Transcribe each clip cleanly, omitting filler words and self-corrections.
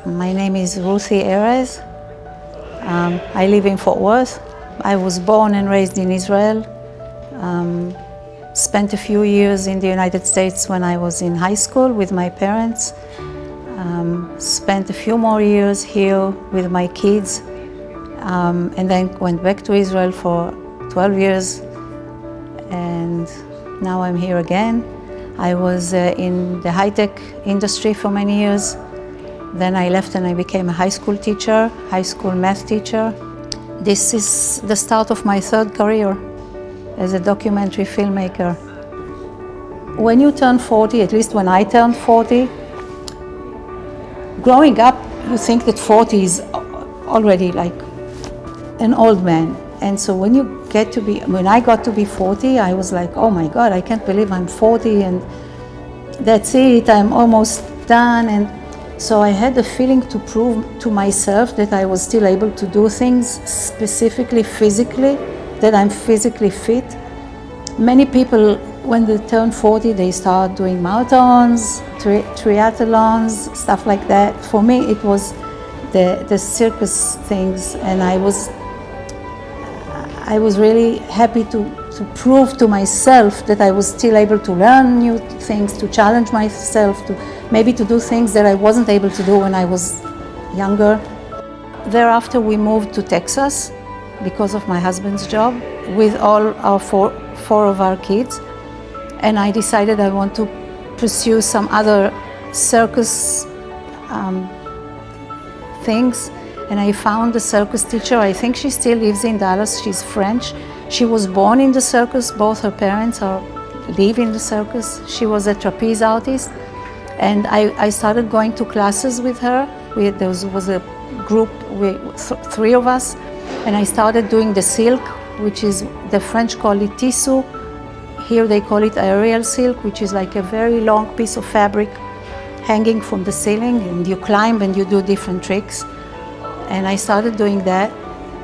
My name is Ruthie Erez. I live in Fort Worth. I was born and raised in Israel. Spent a few years in the United States when I was in high school with my parents. Spent a few more years here with my kids, and then went back to Israel for 12 years, and now I'm here again. I was in the high-tech industry for many years. Then I left and I became a high school teacher, high school math teacher. This is the start of my third career as a documentary filmmaker. When you turn 40, at least when I turned 40, growing up, you think that 40 is already like an old man. And so when I got to be 40, I was like, oh my God, I can't believe I'm 40 and that's it, I'm almost done. And so I had the feeling to prove to myself that I was still able to do things, specifically physically, that I'm physically fit. Many people, when they turn 40, they start doing marathons, triathlons, stuff like that. For me, it was the circus things, and I was really happy to prove to myself that I was still able to learn new things, to challenge myself, to maybe to do things that I wasn't able to do when I was younger. Thereafter, we moved to Texas because of my husband's job with all our four of our kids. And I decided I want to pursue some other circus things. And I found a circus teacher. I think she still lives in Dallas. She's French. She was born in the circus. Both her parents live in the circus. She was a trapeze artist. And I started going to classes with her. There was a group with three of us. And I started doing the silk, which is, the French call it tissu. Here they call it aerial silk, which is like a very long piece of fabric hanging from the ceiling. And you climb and you do different tricks. And I started doing that,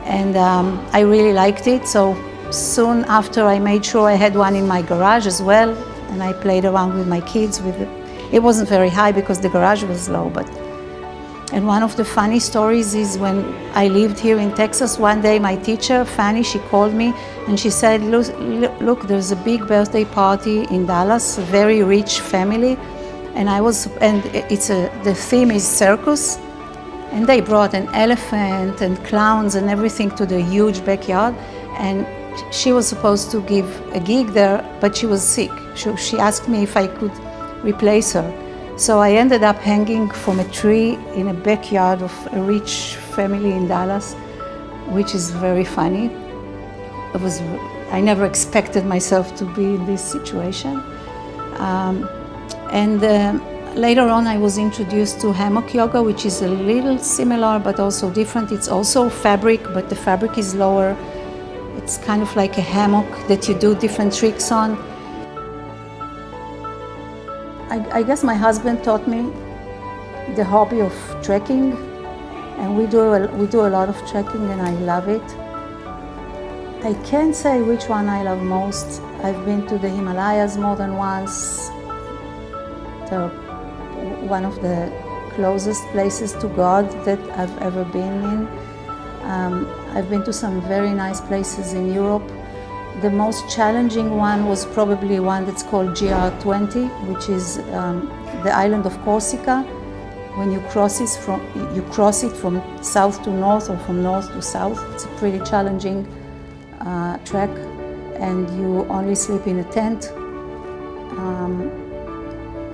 and I really liked it. So soon after, I made sure I had one in my garage as well, and I played around with my kids with it. It wasn't very high because the garage was low, and one of the funny stories is when I lived here in Texas, one day my teacher, Fanny, she called me and she said, look, there's a big birthday party in Dallas, a very rich family, and the theme is circus. And they brought an elephant and clowns and everything to the huge backyard. And she was supposed to give a gig there, but she was sick. She asked me if I could replace her. So I ended up hanging from a tree in a backyard of a rich family in Dallas, which is very funny. I never expected myself to be in this situation. Later on, I was introduced to hammock yoga, which is a little similar but also different. It's also fabric, but the fabric is lower. It's kind of like a hammock that you do different tricks on. I guess my husband taught me the hobby of trekking, and we do a lot of trekking, and I love it. I can't say which one I love most. I've been to the Himalayas more than once. They're one of the closest places to God that I've ever been in. I've been to some very nice places in Europe. The most challenging one was probably one that's called GR20, which is the island of Corsica. When you cross it from south to north or from north to south. It's a pretty challenging trek, and you only sleep in a tent.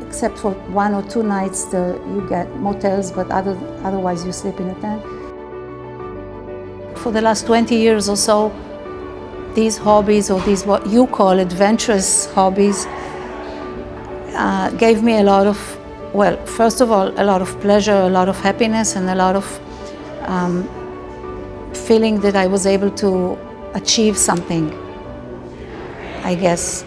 Except for 1 or 2 nights, you get motels, but otherwise you sleep in a tent. For the last 20 years or so, these hobbies, or these what you call adventurous hobbies, gave me a lot of, well, first of all, a lot of pleasure, a lot of happiness, and a lot of feeling that I was able to achieve something, I guess.